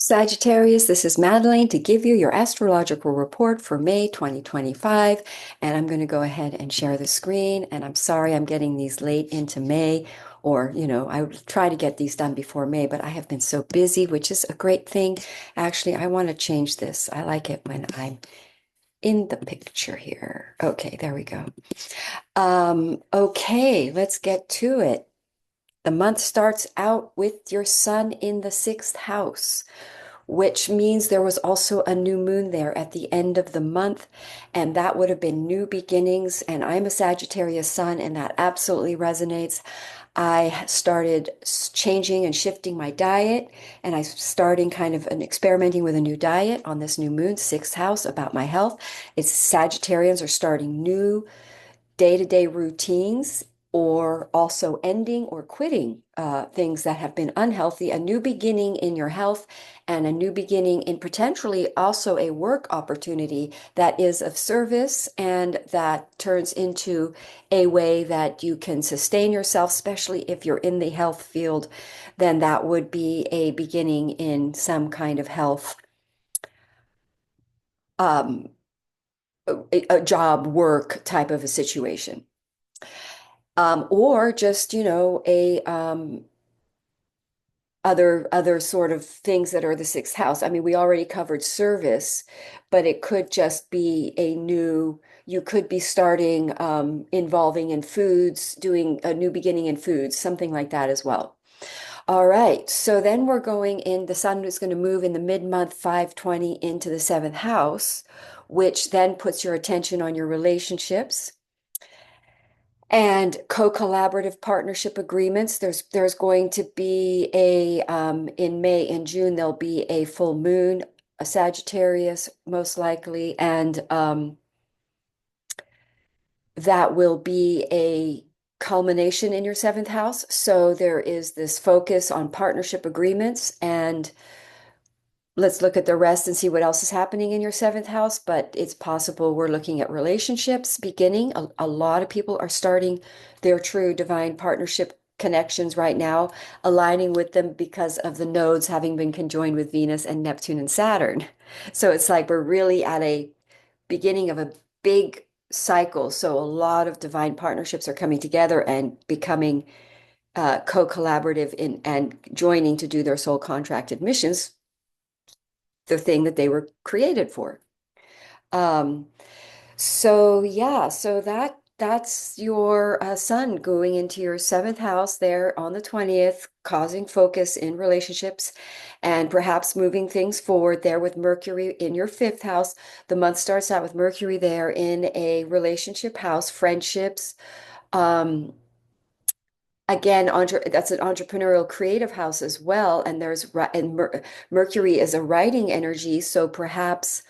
Sagittarius, this is Madeline to give you your astrological report for May 2025. And I'm going to go ahead and share the screen. And I'm sorry I'm getting these late into May, or, I would try to get these done before May, but I have been so busy, which is a great thing. Actually, I want to change this. I like it when I'm in the picture here. Okay, there we go. Okay, let's get to it. The month starts out with your sun in the sixth house, which means there was also a new moon there at the end of the month, and that would have been new beginnings. And I'm a Sagittarius sun, and that absolutely resonates. I started changing and shifting my diet, and I starting kind of experimenting with a new diet on this new moon, sixth house, about my health. It's Sagittarians are starting new day-to-day routines, or also ending or quitting things that have been unhealthy, a new beginning in your health, and a new beginning in potentially also a work opportunity that is of service and that turns into a way that you can sustain yourself, especially if you're in the health field. Then that would be a beginning in some kind of health, um, a job work type of a situation. Or just, a other sort of things that are the sixth house. I mean, we already covered service, but it could just be you could be starting involving in foods, doing a new beginning in foods, something like that as well. All right, so then we're going in, the sun is going to move in the mid-month 520 into the seventh house, which then puts your attention on your relationships and co-collaborative partnership agreements. There's going to be in May and June, there'll be a full moon, a Sagittarius most likely, and that will be a culmination in your seventh house. So there is this focus on partnership agreements, and let's look at the rest and see what else is happening in your seventh house. But it's possible we're looking at relationships beginning. A lot of people are starting their true divine partnership connections right now, aligning with them because of the nodes having been conjoined with Venus and Neptune and Saturn. So it's like we're really at a beginning of a big cycle. So a lot of divine partnerships are coming together and becoming co-collaborative in and joining to do their soul contracted missions, the thing that they were created for. Um, so yeah, so that's your sun going into your seventh house there on the 20th, causing focus in relationships and perhaps moving things forward there with Mercury in your fifth house. The month starts out with Mercury there in a relationship house, friendships. Um, Again, that's an entrepreneurial creative house as well. And Mercury is a writing energy, so perhaps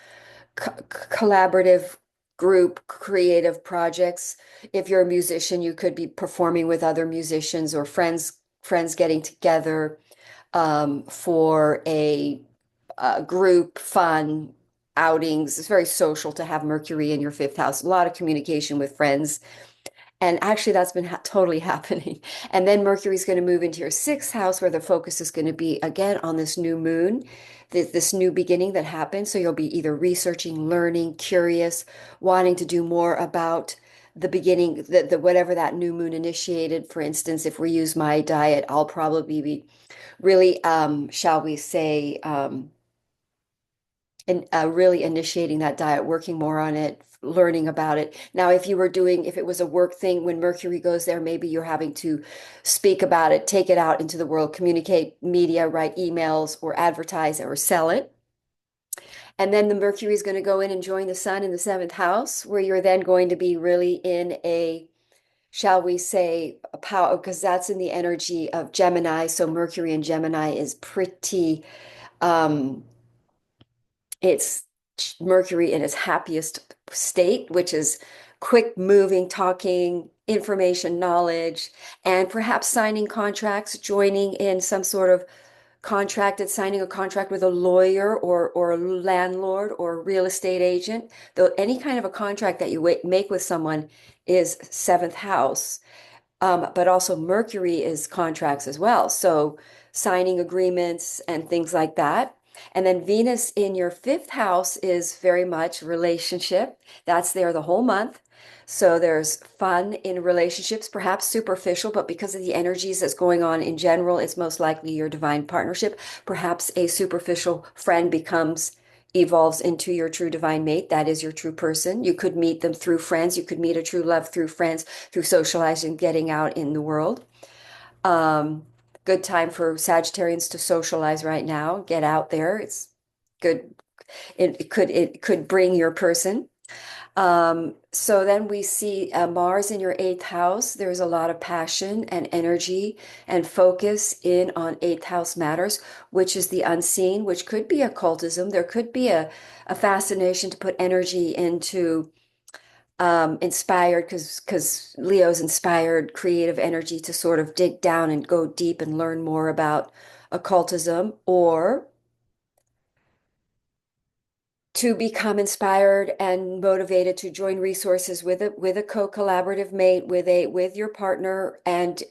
collaborative group creative projects. If you're a musician, you could be performing with other musicians or friends getting together for a group fun outings. It's very social to have Mercury in your fifth house. A lot of communication with friends. And actually, that's been totally happening. And then Mercury's going to move into your sixth house, where the focus is going to be again on this new moon, this new beginning that happens. So you'll be either researching, learning, curious, wanting to do more about the beginning, the whatever that new moon initiated. For instance, if we use my diet, I'll probably be really, shall we say, and really initiating that diet, working more on it, learning about it. Now, if it was a work thing, when Mercury goes there, maybe you're having to speak about it, take it out into the world, communicate, media, write emails, or advertise or sell it. And then the Mercury is going to go in and join the sun in the seventh house, where you're then going to be really in a, shall we say, a power, because that's in the energy of Gemini. So Mercury in Gemini is pretty, um, it's Mercury in its happiest state, which is quick moving, talking, information, knowledge, and perhaps signing contracts, joining in some sort of signing a contract with a lawyer or a landlord or a real estate agent. Though any kind of a contract that you make with someone is seventh house. But also Mercury is contracts as well. So signing agreements and things like that. And then Venus in your fifth house is very much relationship. That's there the whole month. So there's fun in relationships, perhaps superficial, but because of the energies that's going on in general, it's most likely your divine partnership. Perhaps a superficial friend evolves into your true divine mate. That is your true person. You could meet them through friends. You could meet a true love through friends, through socializing, getting out in the world. Um, Good time for Sagittarians to socialize right now. Get out there. It's good. It could bring your person. So then we see Mars in your eighth house. There's a lot of passion and energy and focus in on eighth house matters, which is the unseen, which could be occultism. There could be a fascination to put energy into inspired because Leo's inspired creative energy to sort of dig down and go deep and learn more about occultism, or to become inspired and motivated to join resources with a co-collaborative mate, with your partner, and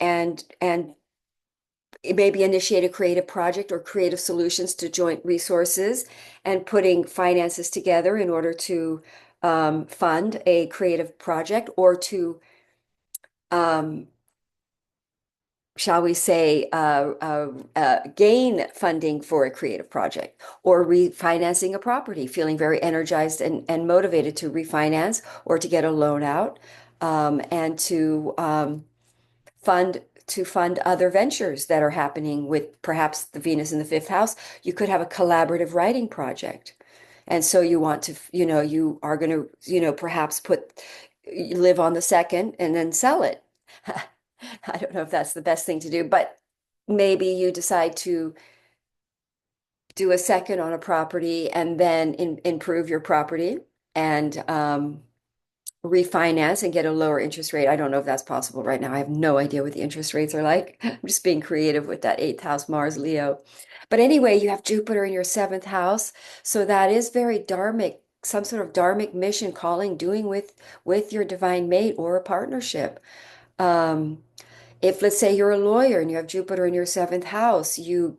maybe initiate a creative project or creative solutions to joint resources and putting finances together in order to fund a creative project, or to um, shall we say, gain funding for a creative project, or refinancing a property, feeling very energized and motivated to refinance or to get a loan out, and to fund other ventures that are happening with perhaps the Venus in the fifth house. You could have a collaborative writing project. And so you want to, you are going to, perhaps live on the second and then sell it. I don't know if that's the best thing to do, but maybe you decide to do a second on a property and then improve your property and refinance and get a lower interest rate. I don't know if that's possible right now. I have no idea what the interest rates are like. I'm just being creative with that eighth house Mars Leo. But anyway, you have Jupiter in your seventh house. So that is very dharmic, some sort of dharmic mission calling, doing with your divine mate or a partnership. Um, if let's say you're a lawyer and you have Jupiter in your seventh house, you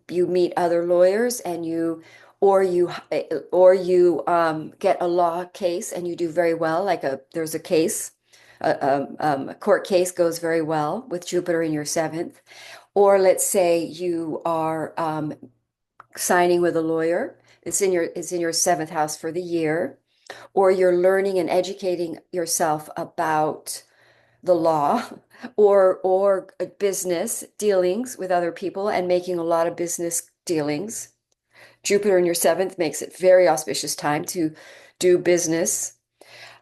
meet other lawyers, and you get a law case and you do very well. Like there's a case, a court case goes very well with Jupiter in your seventh. Or let's say you are signing with a lawyer. It's in your seventh house for the year, or you're learning and educating yourself about the law, or business dealings with other people and making a lot of business dealings. Jupiter in your seventh makes it very auspicious time to do business.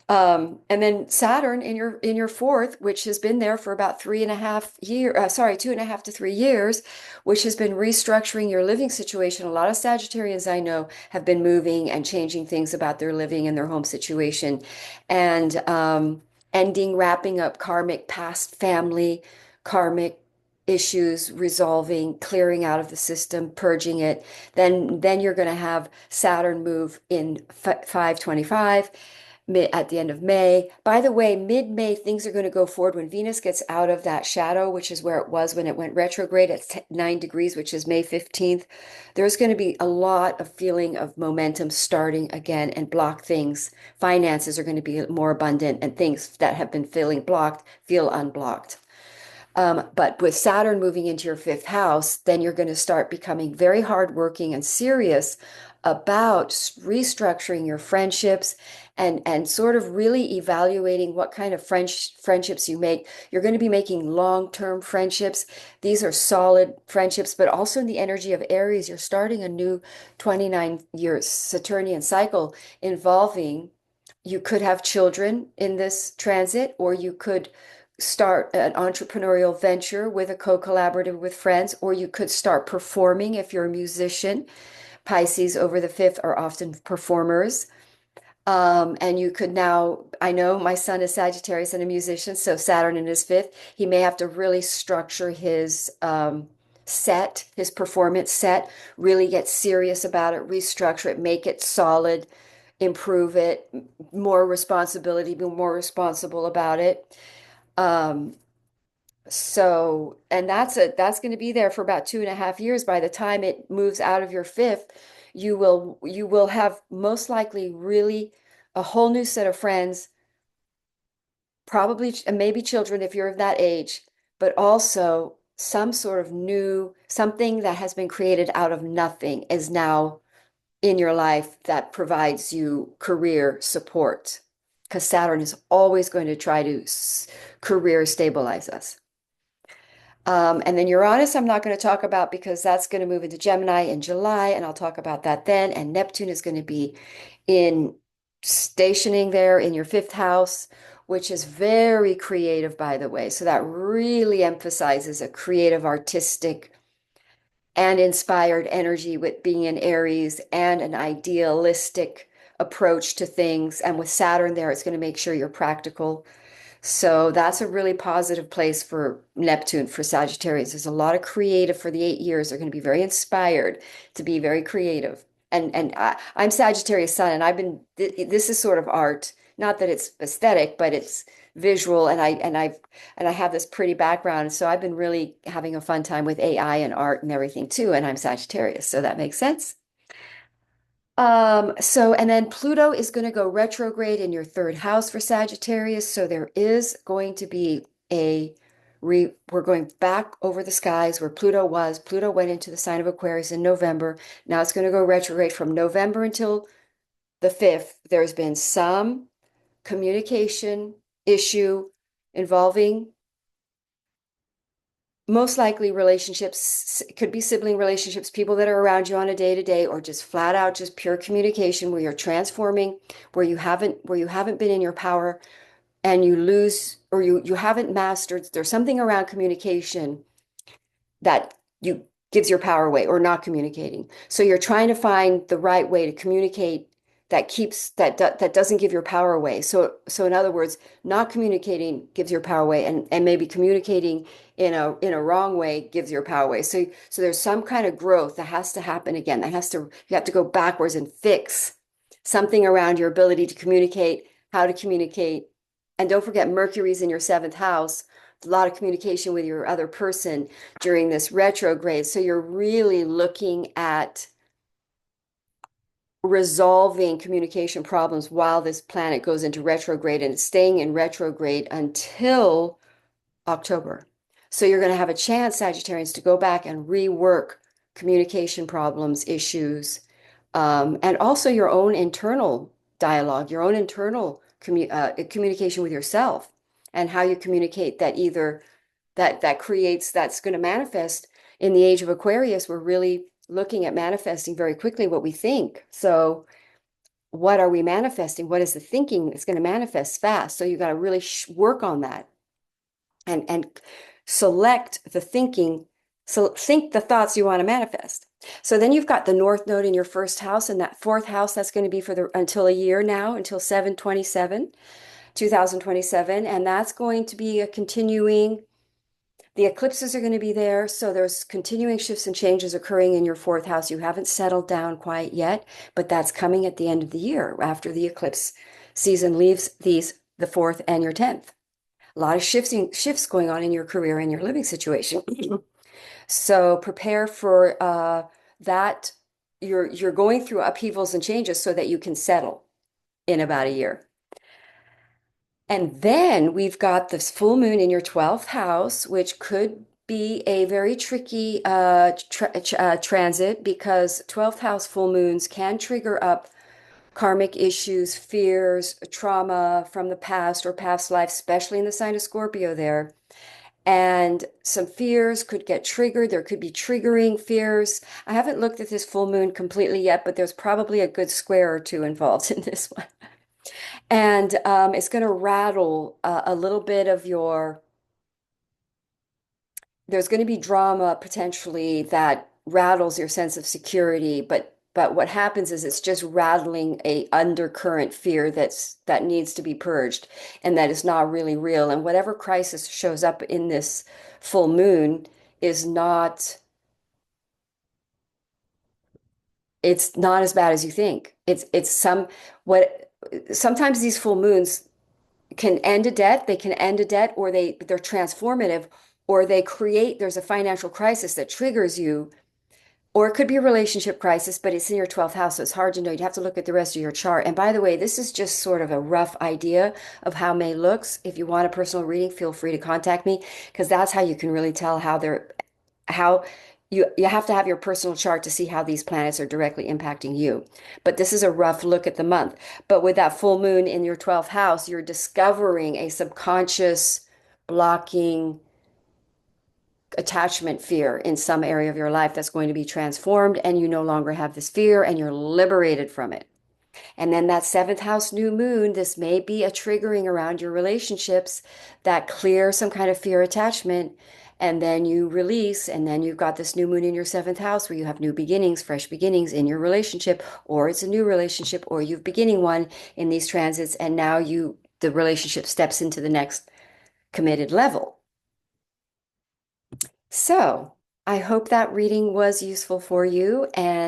And then Saturn in your fourth, which has been there for about 3.5 years, 2.5 to 3 years, which has been restructuring your living situation. A lot of Sagittarians I know have been moving and changing things about their living and their home situation, and wrapping up karmic past family, karmic issues, resolving, clearing out of the system, purging it. Then you're going to have Saturn move in 525 at the end of May. By the way, mid-May, things are going to go forward when Venus gets out of that shadow, which is where it was when it went retrograde at 9 degrees, which is May 15th. There's going to be a lot of feeling of momentum starting again, and block things. Finances are going to be more abundant, and things that have been feeling blocked feel unblocked. But with Saturn moving into your fifth house, then you're going to start becoming very hardworking and serious about restructuring your friendships, and sort of really evaluating what kind of friendships you make. You're going to be making long-term friendships. These are solid friendships, but also in the energy of Aries, you're starting a new 29-year Saturnian cycle involving, you could have children in this transit, or you could start an entrepreneurial venture with a co-collaborative with friends, or you could start performing if you're a musician. Pisces over the fifth are often performers. And you could now, I know my son is Sagittarius and a musician, so Saturn in his fifth, he may have to really structure his his performance set, really get serious about it, restructure it, make it solid, improve it, more responsibility, be more responsible about it. Um, So, and that's going to be there for about 2.5 years. By the time it moves out of your fifth, you will have most likely really a whole new set of friends, probably maybe children if you're of that age, but also some sort of new something that has been created out of nothing is now in your life that provides you career support. Because Saturn is always going to try to career stabilize us. And then Uranus, I'm not going to talk about because that's going to move into Gemini in July, and I'll talk about that then. And Neptune is going to be in stationing there in your fifth house, which is very creative, by the way. So that really emphasizes a creative, artistic, and inspired energy with being in Aries and an idealistic approach to things. And with Saturn there, it's going to make sure you're practical. So that's a really positive place for Neptune for Sagittarius. There's a lot of creative for the 8 years. They're going to be very inspired to be very creative. I'm Sagittarius Sun, and this is sort of art. Not that it's aesthetic, but it's visual, and I have this pretty background. So I've been really having a fun time with AI and art and everything too. And I'm Sagittarius, so that makes sense. And then Pluto is going to go retrograde in your third house for Sagittarius. So there is going to be we're going back over the skies where Pluto was. Pluto went into the sign of Aquarius in November. Now it's going to go retrograde from November until the 5th. There's been some communication issue involving most likely relationships. Could be sibling relationships, people that are around you on a day-to-day, or just flat out just pure communication where you're transforming, where you haven't been in your power and you lose, or you haven't mastered. There's something around communication that you gives your power away, or not communicating. So you're trying to find the right way to communicate that doesn't give your power away. So in other words, not communicating gives your power away, and maybe communicating in a wrong way gives your power away. So there's some kind of growth that has to happen again. You have to go backwards and fix something around your ability to communicate, how to communicate. And don't forget, Mercury's in your seventh house. A lot of communication with your other person during this retrograde. So you're really looking at resolving communication problems while this planet goes into retrograde, and it's staying in retrograde until October. So you're going to have a chance, Sagittarians, to go back and rework communication problems, issues, and also your own internal dialogue, your own internal communication with yourself, and how you communicate that either that's going to manifest in the age of Aquarius. We're really looking at manifesting very quickly what we think. So what are we manifesting? What is the thinking that's going to manifest fast? So you got to really work on that and select the thinking. So think the thoughts you want to manifest. So then you've got the North Node in your first house, and that fourth house, that's going to be until a year now, until 2027, and that's going to be a continuing. The eclipses are going to be there, so there's continuing shifts and changes occurring in your fourth house. You haven't settled down quite yet, but that's coming at the end of the year after the eclipse season leaves the fourth and your 10th. A lot of shifts going on in your career and your living situation. So prepare for that. You're going through upheavals and changes so that you can settle in about a year. And then we've got this full moon in your 12th house, which could be a very tricky transit, because 12th house full moons can trigger up karmic issues, fears, trauma from the past or past life, especially in the sign of Scorpio there. And some fears could get triggered. There could be triggering fears. I haven't looked at this full moon completely yet, but there's probably a good square or two involved in this one. And it's going to rattle a little bit of there's going to be drama potentially that rattles your sense of security, but what happens is it's just rattling a undercurrent fear that needs to be purged, and that is not really real. And whatever crisis shows up in this full moon is not, it's not as bad as you think. What sometimes these full moons can end a debt, they can end a debt, or they're transformative, or there's a financial crisis that triggers you, or it could be a relationship crisis, but it's in your 12th house, so it's hard to know. You'd have to look at the rest of your chart. And by the way, this is just sort of a rough idea of how May looks. If you want a personal reading, feel free to contact me, because that's how you can really tell how you have to have your personal chart to see how these planets are directly impacting you. But this is a rough look at the month. But with that full moon in your 12th house, you're discovering a subconscious blocking attachment fear in some area of your life that's going to be transformed, and you no longer have this fear and you're liberated from it. And then that seventh house new moon, this may be a triggering around your relationships that clear some kind of fear attachment. And then you release, and then you've got this new moon in your seventh house where you have new beginnings, fresh beginnings in your relationship, or it's a new relationship, or you've beginning one in these transits, and now the relationship steps into the next committed level. So I hope that reading was useful for you, and